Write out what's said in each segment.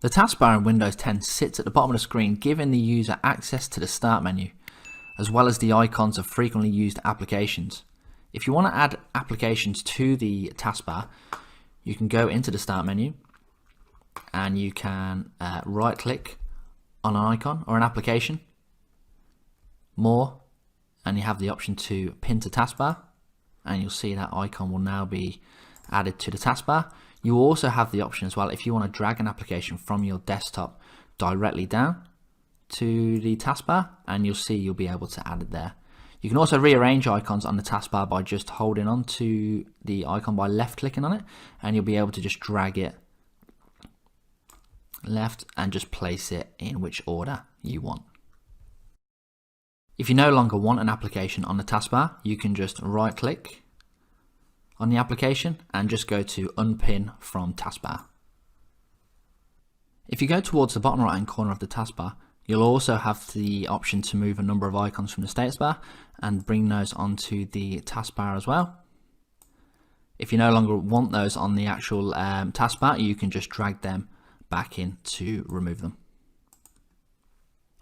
The taskbar in Windows 10 sits at the bottom of the screen, giving the user access to the Start menu, as well as the icons of frequently used applications. If you want to add applications to the taskbar, you can go into the Start menu and you can right click on an icon or an application, more, and you have the option to pin to taskbar, and you'll see that icon will now be added to the taskbar. You also have the option as well, if you want to drag an application from your desktop directly down to the taskbar, and you'll see you'll be able to add it there. You can also rearrange icons on the taskbar by just holding on to the icon by left clicking on it, and you'll be able to just drag it left and just place it in which order you want. If you no longer want an application on the taskbar, you can just right click on the application and just go to unpin from taskbar. If you go towards the bottom right hand corner of the taskbar, you'll also have the option to move a number of icons from the status bar and bring those onto the taskbar as well. If you no longer want those on the actual taskbar, you can just drag them back in to remove them.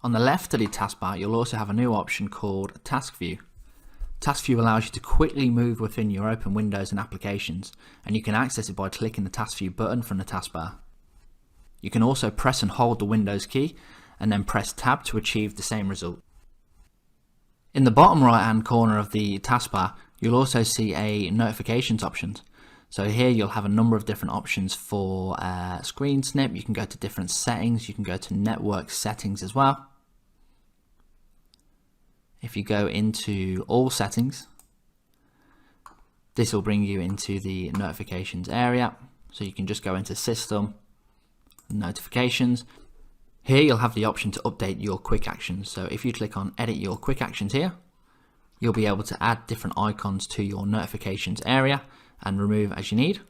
On the left of the taskbar, you'll also have a new option called Task View. Task View allows you to quickly move within your open windows and applications, and you can access it by clicking the Task View button from the taskbar. You can also press and hold the Windows key and then press Tab to achieve the same result. In the bottom right hand corner of the taskbar, you'll also see a notifications option. So here you'll have a number of different options for screen snip. You can go to different settings, you can go to network settings as well. If you go into all settings, this will bring you into the notifications area. So you can just go into system, notifications. Here you'll have the option to update your quick actions. So if you click on edit your quick actions here, you'll be able to add different icons to your notifications area and remove as you need.